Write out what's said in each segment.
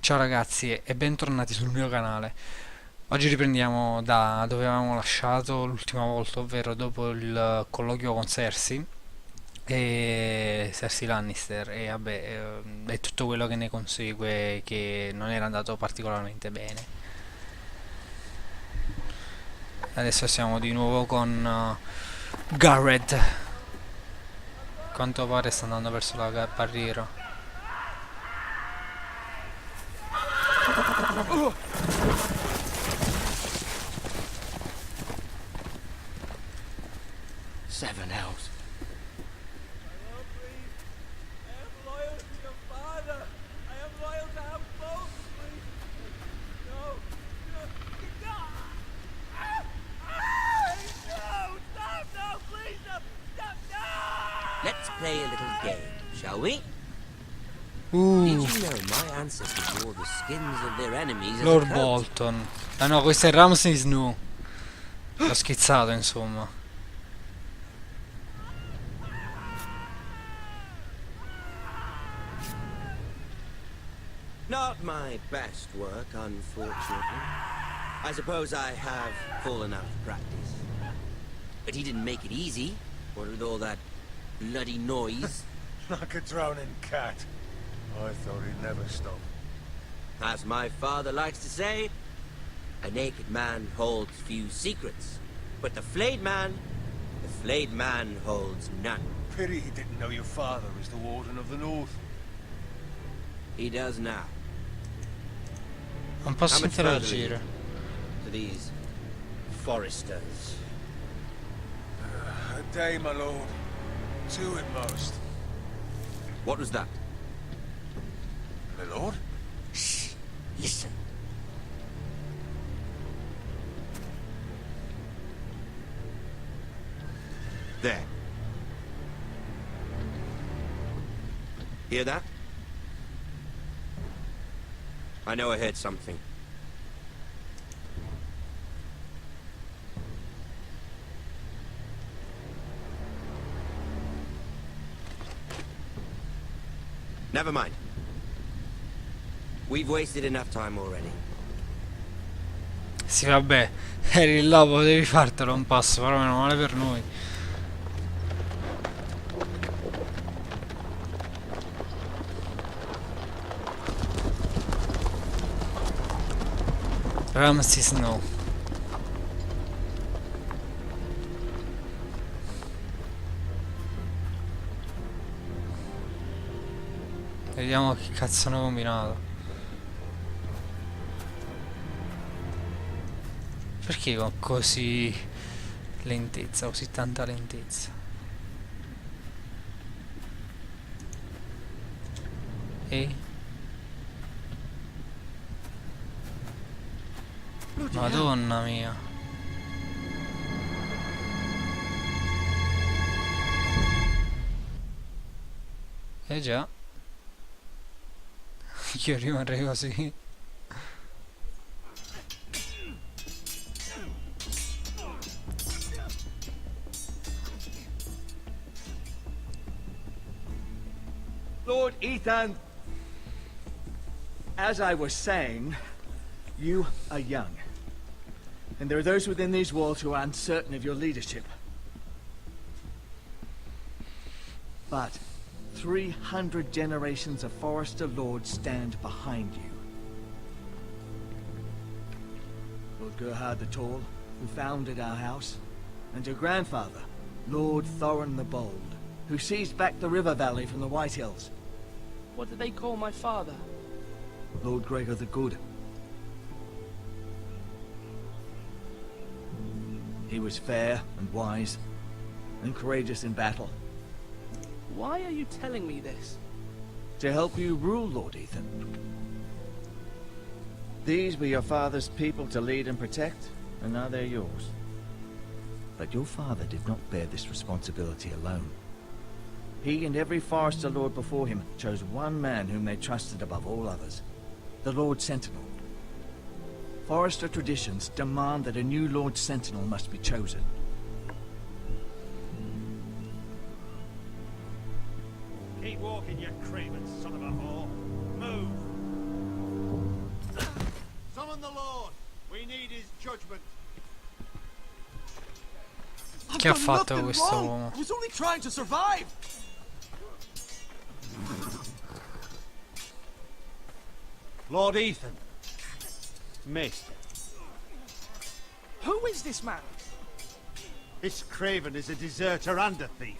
Ciao ragazzi e bentornati sul mio canale. Oggi riprendiamo da dove avevamo lasciato l'ultima volta, ovvero dopo il colloquio con Cersei e Cersei Lannister e vabbè, e tutto quello che ne consegue che non era andato particolarmente bene. Adesso siamo di nuovo con Garrett. Quanto pare sta andando verso la barriera. Seven elves. Oh, please. I am loyal to your father. I am loyal to have both, please. No. No. No. Ah! Ah! No! Stop! No! Please! No! Stop! No! Let's play a little game, shall we? Did Uh, you know my ancestors wore the skins of their enemies as a Lord coat? Bolton. Ah no, questo è Ramsay Snow. L'ho schizzato, insomma. Not my best work, unfortunately. I suppose I have fallen out of practice. But he didn't make it easy, what with all that bloody noise. Like a drowning cat. I thought he'd never stop. As my father likes to say, a naked man holds few secrets. But the flayed man holds none. Pity he didn't know your father was the Warden of the North. He does now. Non posso How much further interagire. To these foresters. A day, my lord. Two at most. What was that? My lord? Shh! Listen. There. Hear that? I know I heard something. Never mind. We've wasted enough time already. Sì, vabbè, eri là, potevi fartelo un passo, però meno male per noi. Ramsay Snow. Vediamo che cazzo hanno combinato. Perché con così lentezza, così tanta lentezza? E? Madonna mia. Eh già. Io rimarrei così. Lord Ethan, as I was saying, you are young. And there are those within these walls who are uncertain of your leadership. But 300 generations of Forester Lords stand behind you. Lord Gerhard the Tall, who founded our house, and your grandfather, Lord Thorin the Bold, who seized back the river valley from the White Hills. What did they call my father? Lord Gregor the Good. He was fair and wise, and courageous in battle. Why are you telling me this? To help you rule, Lord Ethan. These were your father's people to lead and protect, and now they're yours. But your father did not bear this responsibility alone. He and every Forester Lord before him chose one man whom they trusted above all others, the Lord Sentinel. Forester traditions demand that a new Lord Sentinel must be chosen. Keep walking, you craven son of a whore. Move! the Lord. We need his judgment. Che ha fatto questo uomo? I was only trying to survive. Lord Ethan. Maester. Who is this man? This craven is a deserter and a thief.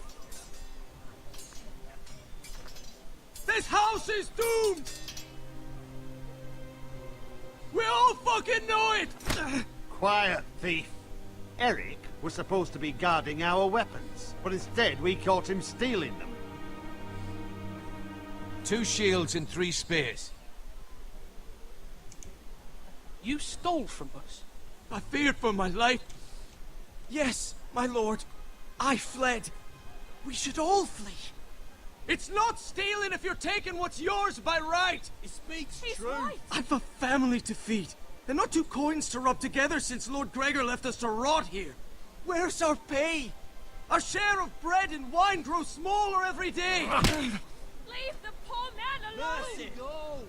This house is doomed! We all fucking know it! Quiet, thief. Eric was supposed to be guarding our weapons, but instead we caught him stealing them. 2 shields and 3 spears. You stole from us. I feared for my life. Yes, my lord. I fled. We should all flee. It's not stealing if you're taking what's yours by right. He speaks He's true. right. I've a family to feed. And not 2 coins to rub together since Lord Gregor left us to rot here. Where's our pay? Our share of bread and wine grows smaller every day. Leave the poor man alone. Mercy. Go.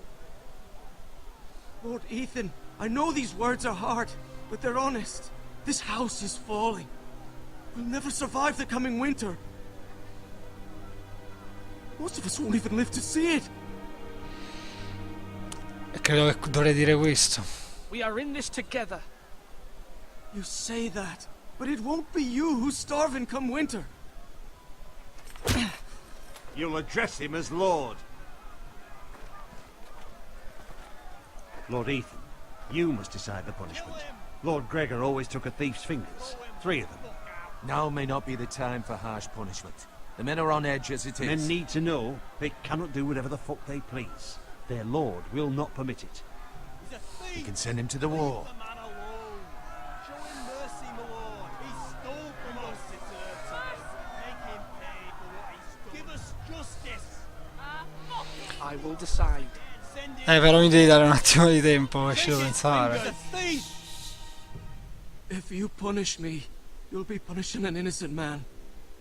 Lord Ethan, I know these words are hard, but they're honest. This house is falling. We'll never survive the coming winter. Most of us won't even live to see it. E credo che dovrei dire questo. We are in this together. You say that, but it won't be you who's starving come winter. You'll address him as Lord. Lord Ethan, you must decide the punishment. Lord Gregor always took a thief's fingers. 3 of them. Now may not be the time for harsh punishment. The men are on edge as it is. Men need to know they cannot do whatever the fuck they please. Their lord will not permit it. You can send him to the wall. Show him mercy, my lord. He stole from us. Make him pay for what he stole. Give us justice. I will decide. Però mi devi dare un attimo di tempo, ci devo pensare. If you punish me, you'll be punishing an innocent man.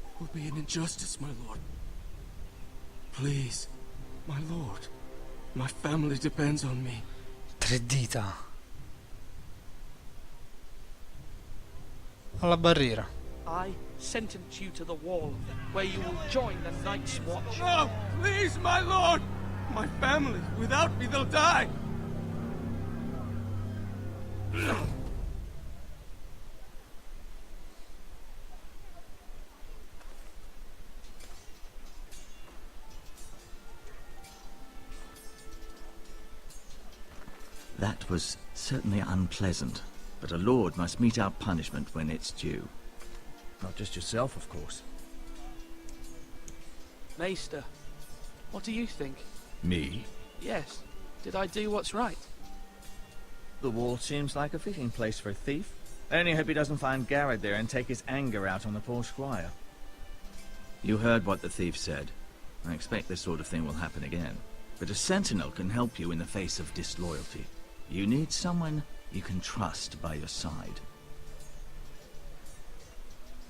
It will be an injustice, my lord. Please, my lord. My family depends on me. 3 dita. Alla barriera. I sentence you to the wall, where you will join the Night's Watch. No, please, my lord! My family, without me, they'll die! That was certainly unpleasant, but a lord must mete out punishment when it's due. Not just yourself, of course. Maester, what do you think? Me? Yes. Did I do what's right? The wall seems like a fitting place for a thief. I only hope he doesn't find Garrett there and take his anger out on the poor squire. You heard what the thief said. I expect this sort of thing will happen again. But a sentinel can help you in the face of disloyalty. You need someone you can trust by your side.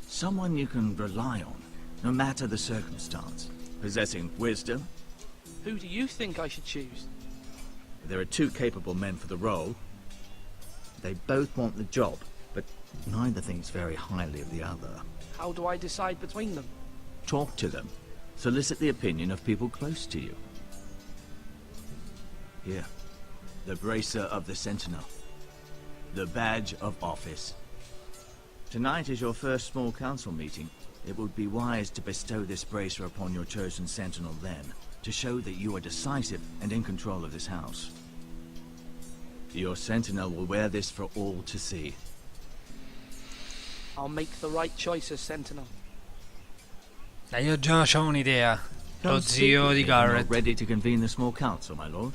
Someone you can rely on, no matter the circumstance. Possessing wisdom. Who do you think I should choose? There are 2 capable men for the role. They both want the job, but neither thinks very highly of the other. How do I decide between them? Talk to them. Solicit the opinion of people close to you. Here. The bracer of the Sentinel. The badge of office. Tonight is your first small council meeting. It would be wise to bestow this bracer upon your chosen Sentinel then, to show that you are decisive and in control of this house. Your Sentinel will wear this for all to see. I'll make the right choice as Sentinel. Io già ho un'idea. Lo Don't zio speak di with me when you're Garrett. ready to convene the small council, my lord.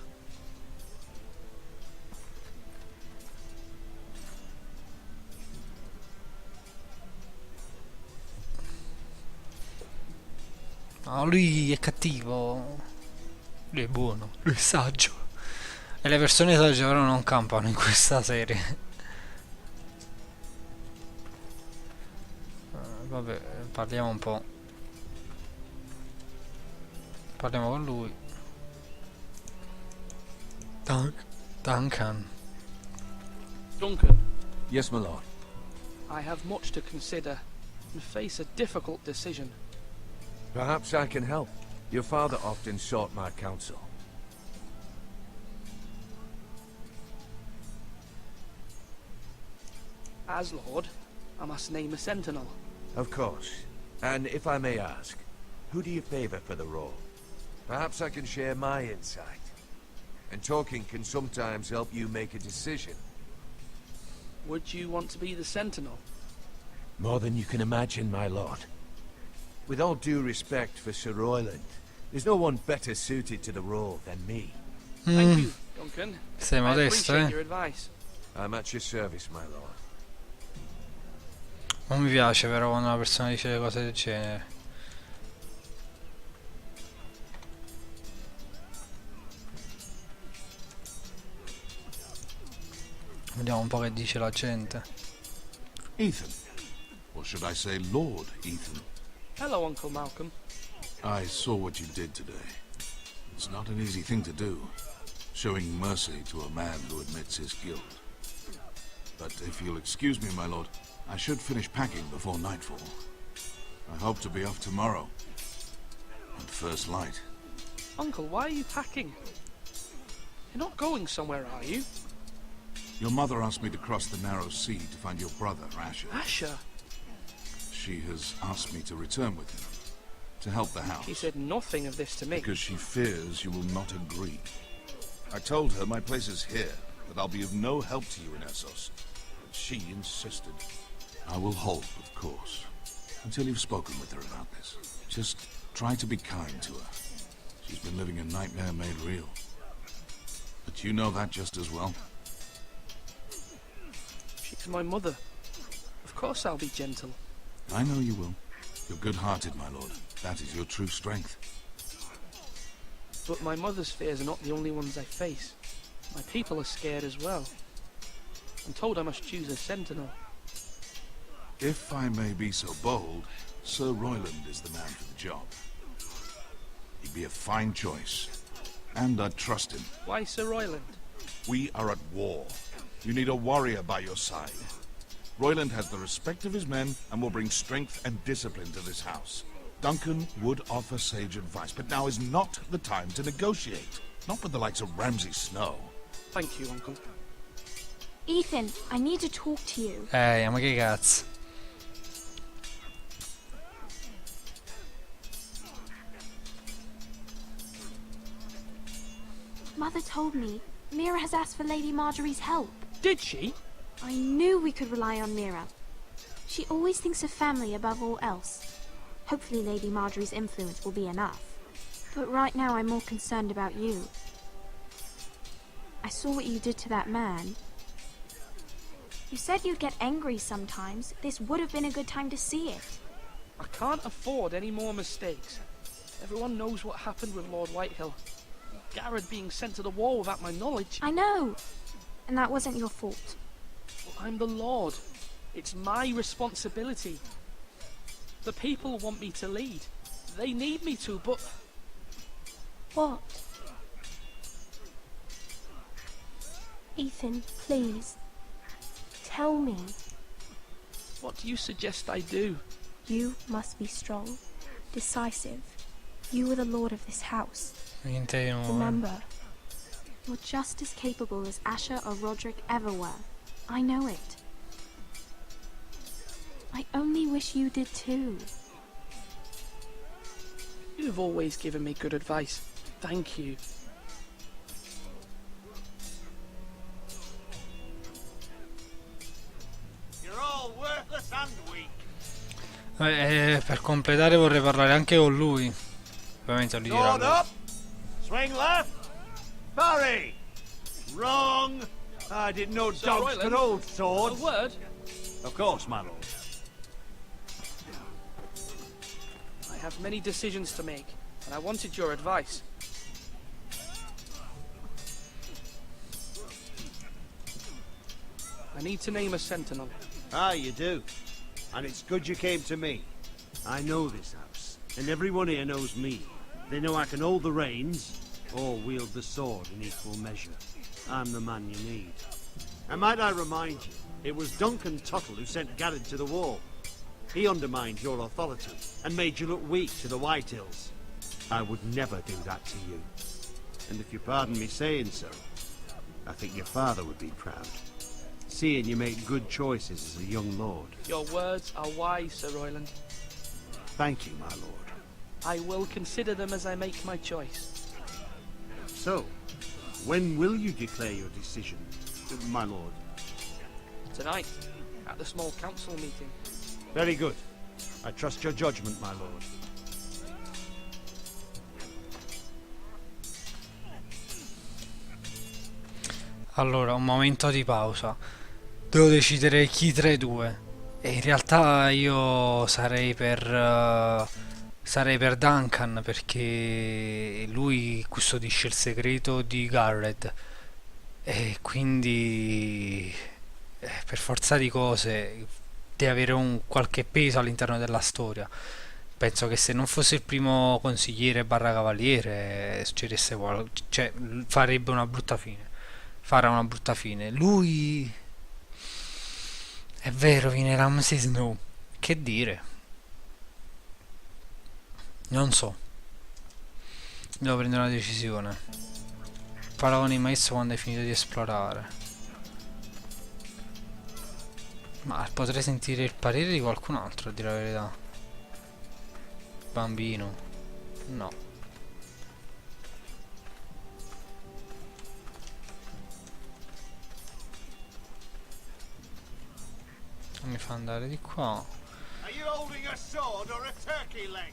No, lui è cattivo. Lui è buono. Lui è saggio. E le persone sagge però non campano in questa serie. Vabbè, parliamo un po'. Parliamo con lui. Duncan. Duncan, Yes, my lord. I have much to consider and face a difficult decision. Perhaps I can help. Your father often sought my counsel. As Lord, I must name a sentinel. Of course. And if I may ask, who do you favor for the role? Perhaps I can share my insight. And talking can sometimes help you make a decision. Would you want to be the sentinel? More than you can imagine, my lord. With all due respect for Sir Royland, there's no one better suited to the role than me. Thank you, Duncan. Sei I modesto, appreciate eh? your advice. I'm at your service, my lord. Non mi piace però quando una persona dice le cose del genere. Vediamo un po' che dice la gente. Ethan. Or should I say Lord Ethan? Hello, Uncle Malcolm. I saw what you did today. It's not an easy thing to do, showing mercy to a man who admits his guilt. But if you'll excuse me, my lord, I should finish packing before nightfall. I hope to be off tomorrow. At first light. Uncle, why are you packing? You're not going somewhere, are you? Your mother asked me to cross the narrow sea to find your brother, Asher. Asher? She has asked me to return with him, to help the house. She said nothing of this to me. Because she fears you will not agree. I told her my place is here, that I'll be of no help to you in Essos. But she insisted. I will hold, of course, until you've spoken with her about this. Just try to be kind to her. She's been living a nightmare made real. But you know that just as well. She's my mother. Of course I'll be gentle. I know you will. You're good-hearted, my lord. That is your true strength. But my mother's fears are not the only ones I face. My people are scared as well. I'm told I must choose a sentinel. If I may be so bold, Sir Royland is the man for the job. He'd be a fine choice. And I'd trust him. Why Sir Royland? We are at war. You need a warrior by your side. Royland has the respect of his men and will bring strength and discipline to this house. Duncan would offer sage advice, but now is not the time to negotiate. Not with the likes of Ramsay Snow. Thank you, Uncle. Ethan, I need to talk to you. Ma che cazzo. Mother told me Mira has asked for Lady Marjorie's help. Did she? I knew we could rely on Mira. She always thinks of family above all else. Hopefully Lady Marjorie's influence will be enough. But right now I'm more concerned about you. I saw what you did to that man. You said you'd get angry sometimes. This would have been a good time to see it. I can't afford any more mistakes. Everyone knows what happened with Lord Whitehill. Garrett being sent to the war without my knowledge. I know. And that wasn't your fault. Well, I'm the Lord. It's my responsibility. The people want me to lead. They need me to, but... What? Ethan, please. Tell me. What do you suggest I do? You must be strong, decisive. You are the lord of this house. Niente di nuovo. Remember, you're just as capable as Asher or Roderick ever were. I know it. I only wish you did too. You've always given me good advice. Thank you. You're all worthless and weak. Per completare vorrei parlare anche con lui. Ovviamente lo dirà Sword lui. up. Swing left. Parry. Wrong. I didn't know Sir dogs Royland, could hold A swords. word? Of course, my lord. I have many decisions to make, and I wanted your advice. I need to name a sentinel. Ah, you do. And it's good you came to me. I know this house, and everyone here knows me. They know I can hold the reins, or wield the sword in equal measure. I'm the man you need. And might I remind you, it was Duncan Tuttle who sent Garrett to the wall. He undermined your authority and made you look weak to the Whitehills. I would never do that to you. And if you pardon me saying so, I think your father would be proud, seeing you make good choices as a young lord. Your words are wise, Sir Royland. Thank you, my lord. I will consider them as I make my choice. So, when will you declare your decision, my lord? Tonight, at the small council meeting. Very good. I trust your judgment, my lord. Allora, un momento di pausa. Devo decidere chi tra i due. E in realtà io sarei per Duncan perché lui custodisce il segreto di Garrett e quindi per forza di cose deve avere un qualche peso all'interno della storia. Penso che se non fosse il primo consigliere barra cavaliere succedesse cioè farebbe una brutta fine. Farà una brutta fine. Lui è vero, viene Ramsay Snow. Che dire? Non so. Devo prendere una decisione. Parlo con il maestro quando hai finito di esplorare. Ma potrei sentire il parere di qualcun altro, a dire la verità. Bambino. No. Mi fa andare di qua. Are you holding a sword or a turkey leg?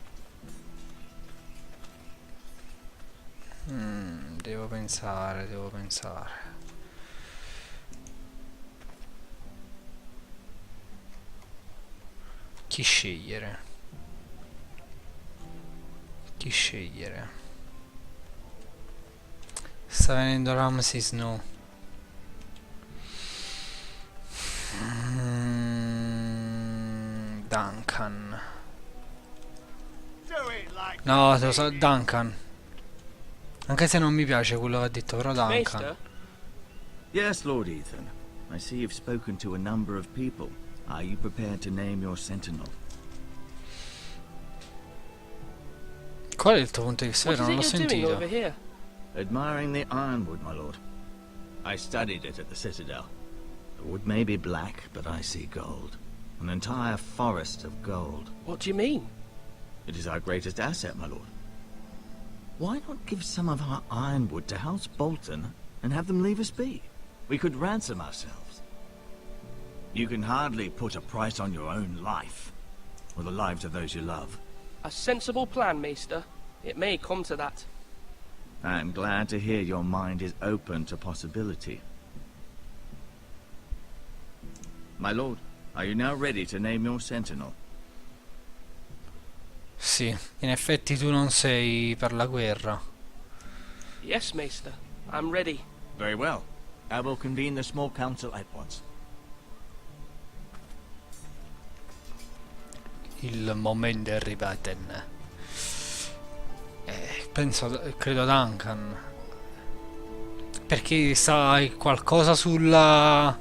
Devo pensare. Chi scegliere? Sta venendo Ramsay Snow. Duncan. No, te lo so, Duncan. Anche se non mi piace quello che ha detto, però Duncan. Maester, Yes, Lord Ethan. I see you've spoken to a number of people. Are you prepared to name your sentinel? Qual è il tuo punto di vista? what is Non it l'ho you're doing over sentito. here? Admiring the ironwood, my lord. I studied it at the Citadel. The wood may be black, but I see gold. An entire forest of gold. What do you mean? It is our greatest asset, my lord. Why not give some of our ironwood to House Bolton and have them leave us be? We could ransom ourselves. You can hardly put a price on your own life, or the lives of those you love. A sensible plan, Maester. It may come to that. I am glad to hear your mind is open to possibility. My lord, are you now ready to name your sentinel? Sì, in effetti tu non sei per la guerra. Yes, Maester. I'm ready. Very well. I will convene the small council at once. Il momento è arrivato. Credo Duncan. Perché sai qualcosa sulla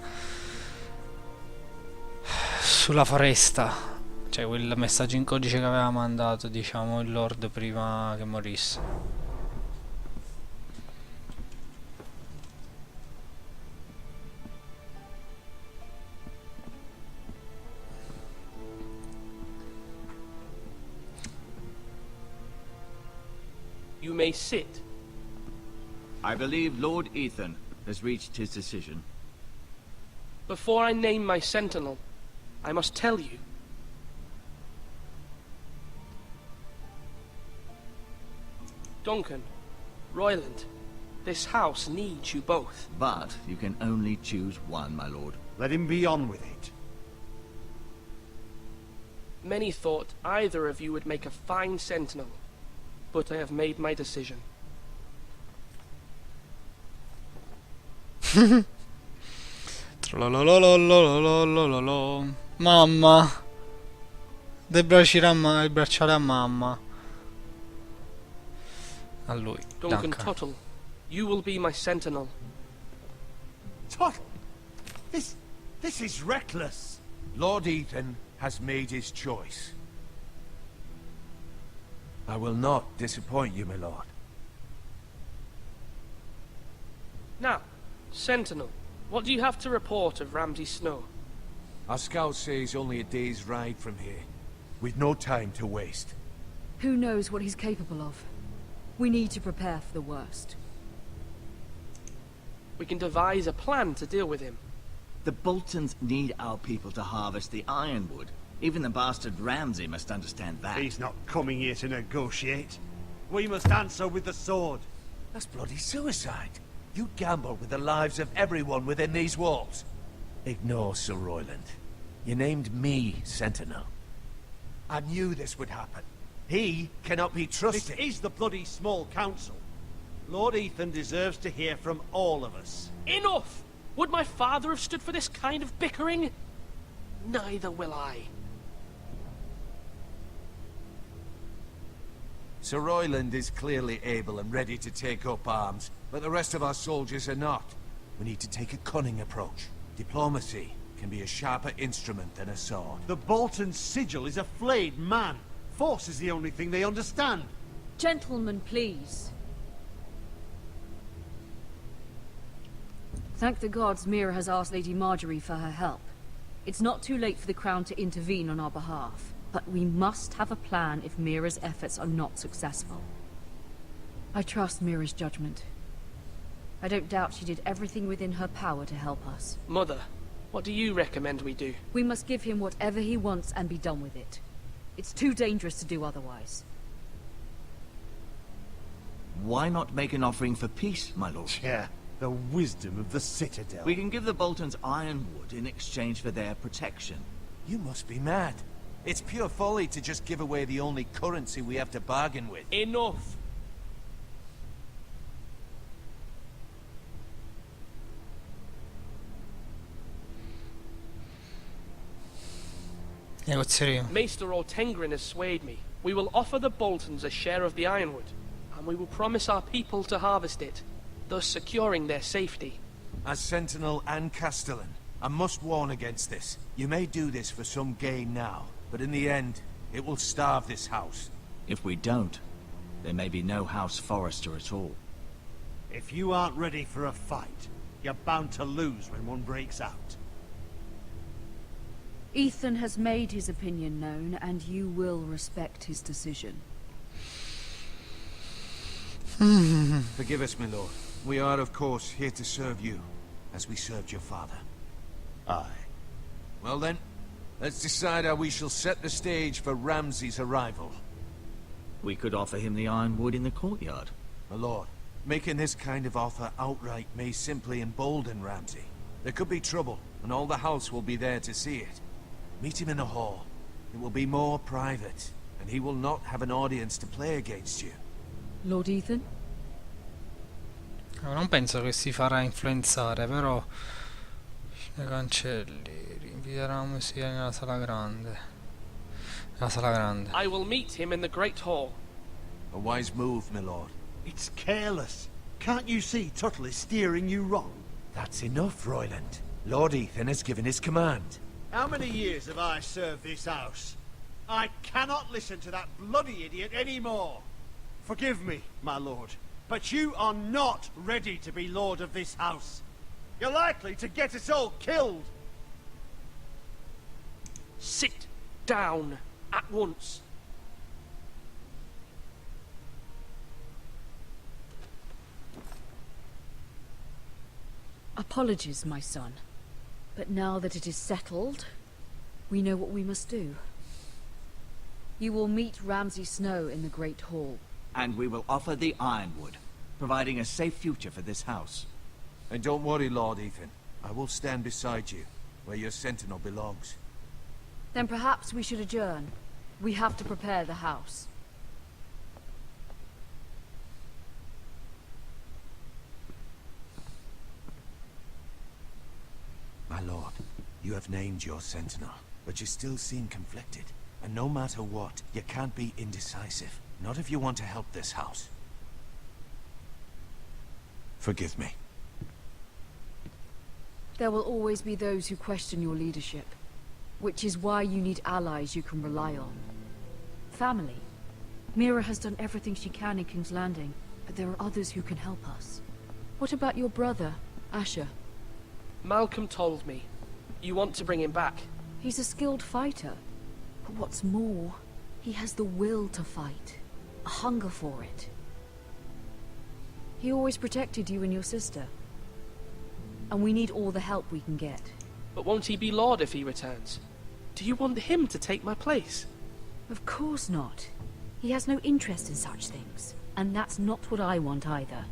foresta. Cioè quel messaggio in codice che aveva mandato, diciamo, il Lord prima che morisse. You may sit. I believe Lord Ethan has reached his decision. Before I name my sentinel, I must tell you. Duncan, Royland, this house needs you both. But you can only choose one, my lord. Let him be on with it. Many thought either of you would make a fine sentinel, but I have made my decision. Trolololololololololo. Mamma. Dai il bracciale a mamma. A lui. Duncan Duncan. Tuttle, you will be my sentinel. Tuttle! This is reckless. Lord Ethan has made his choice. I will not disappoint you, my lord. Now, Sentinel, what do you have to report of Ramsay Snow? Our scouts say he's only a day's ride from here. We've no time to waste. Who knows what he's capable of? We need to prepare for the worst. We can devise a plan to deal with him. The Boltons need our people to harvest the ironwood. Even the bastard Ramsay must understand that. He's not coming here to negotiate. We must answer with the sword. That's bloody suicide. You gamble with the lives of everyone within these walls. Ignore Sir Royland. You named me Sentinel. I knew this would happen. He cannot be trusted. This is the bloody small council. Lord Ethan deserves to hear from all of us. Enough! Would my father have stood for this kind of bickering? Neither will I. Sir Royland is clearly able and ready to take up arms, but the rest of our soldiers are not. We need to take a cunning approach. Diplomacy can be a sharper instrument than a sword. The Bolton sigil is a flayed man. Force is the only thing they understand. Gentlemen, please. Thank the gods Mira has asked Lady Marjorie for her help. It's not too late for the Crown to intervene on our behalf, but we must have a plan if Mira's efforts are not successful. I trust Mira's judgment. I don't doubt she did everything within her power to help us. Mother, what do you recommend we do? We must give him whatever he wants and be done with it. It's too dangerous to do otherwise. Why not make an offering for peace, my lord? Yeah, the wisdom of the Citadel. We can give the Boltons ironwood in exchange for their protection. You must be mad. It's pure folly to just give away the only currency we have to bargain with. Enough! Negozieremo. Maester Ortengrin has swayed me. We will offer the Boltons a share of the ironwood, and we will promise our people to harvest it, thus securing their safety. As Sentinel and Castellan, I must warn against this. You may do this for some gain now, but in the end, it will starve this house. If we don't, there may be no House Forrester at all. If you aren't ready for a fight, you're bound to lose when one breaks out. Ethan has made his opinion known, and you will respect his decision. Forgive us, my lord. We are, of course, here to serve you, as we served your father. Aye. Well then, let's decide how we shall set the stage for Ramsay's arrival. We could offer him the ironwood in the courtyard. My lord, making this kind of offer outright may simply embolden Ramsay. There could be trouble, and all the house will be there to see it. Meet him in the hall. It will be more private, and he will not have an audience to play against you. Lord Ethan? Non penso che si farà influenzare, però nei cancelli rinvierà sia nella sala grande. Nella sala grande. I will meet him in the Great Hall. A wise move, my lord. It's careless. Can't you see Tuttle is steering you wrong? That's enough, Royland. Lord Ethan has given his command. How many years have I served this house? I cannot listen to that bloody idiot anymore. Forgive me, my lord, but you are not ready to be lord of this house. You're likely to get us all killed. Sit down at once. Apologies, my son. But now that it is settled, we know what we must do. You will meet Ramsay Snow in the Great Hall. And we will offer the ironwood, providing a safe future for this house. And don't worry, Lord Ethan. I will stand beside you, where your sentinel belongs. Then perhaps we should adjourn. We have to prepare the house. My lord, you have named your sentinel, but you still seem conflicted. And no matter what, you can't be indecisive. Not if you want to help this house. Forgive me. There will always be those who question your leadership, which is why you need allies you can rely on. Family. Mira has done everything she can in King's Landing, but there are others who can help us. What about your brother, Asher? Malcolm told me. You want to bring him back? He's a skilled fighter. But what's more, he has the will to fight. A hunger for it. He always protected you and your sister. And we need all the help we can get. But won't he be Lord if he returns? Do you want him to take my place? Of course not. He has no interest in such things. And that's not what I want either.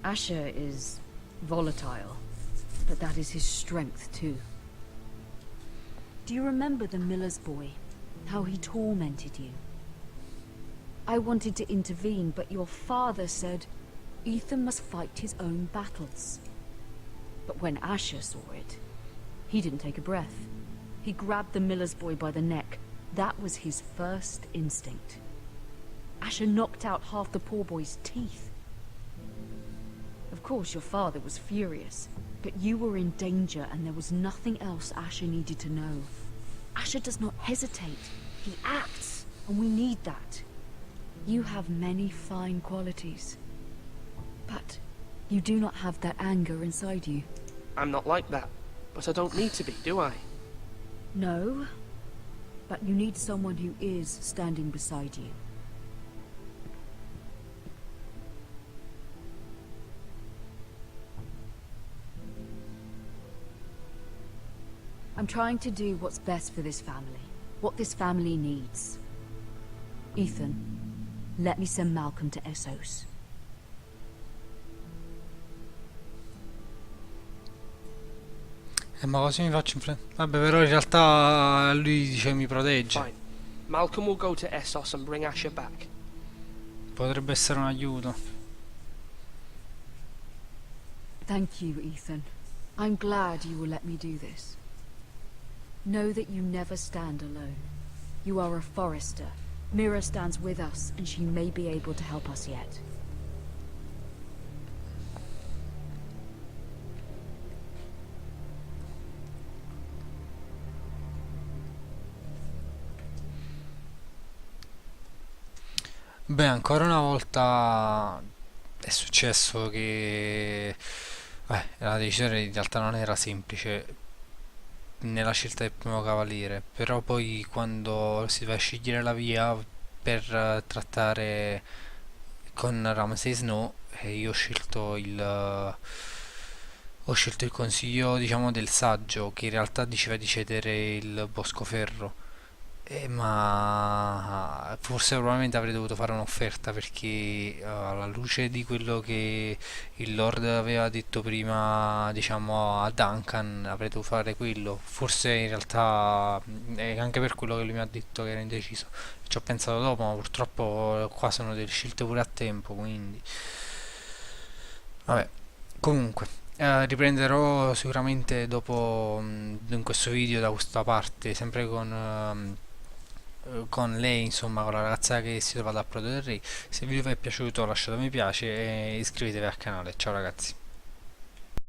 Asher is volatile, but that is his strength too. Do you remember the miller's boy? How he tormented you? I wanted to intervene, but your father said Ethan must fight his own battles. But when Asher saw it, he didn't take a breath. He grabbed the miller's boy by the neck. That was his first instinct. Asher knocked out half the poor boy's teeth. Of course, your father was furious, but you were in danger and there was nothing else Asher needed to know. Asher does not hesitate. He acts, and we need that. You have many fine qualities, but you do not have that anger inside you. I'm not like that, but I don't need to be, do I? No, but you need someone who is standing beside you. I'm trying to do what's best for this family, what this family needs. Ethan, let me send Malcolm to Essos. Ma così mi faccio Vabbè, però in realtà lui dice mi protegge. Fine. Malcolm will go to Essos and bring Asher back. Potrebbe essere un aiuto. Thank you, Ethan. I'm glad you will let me do this. Know that you never stand alone. You are a forester. Mira stands with us, and she may be able to help us yet. Beh, ancora una volta è successo che la decisione in realtà non era semplice nella scelta del primo cavaliere, però poi quando si va a scegliere la via per trattare con Ramsay Snow, io ho scelto il consiglio, diciamo, del saggio, che in realtà diceva di cedere il Bosco Ferro. Ma forse probabilmente avrei dovuto fare un'offerta perché alla luce di quello che il Lord aveva detto prima, diciamo, a Duncan, avrei dovuto fare quello. Forse in realtà è anche per quello che lui mi ha detto che era indeciso. Ci ho pensato dopo, ma purtroppo qua sono delle scelte pure a tempo, quindi vabbè. Comunque, riprenderò sicuramente dopo in questo video da questa parte, sempre con lei, insomma, con la ragazza che si trova all'approdo del re. Se il video vi è piaciuto lasciate mi piace e iscrivetevi al canale. Ciao ragazzi.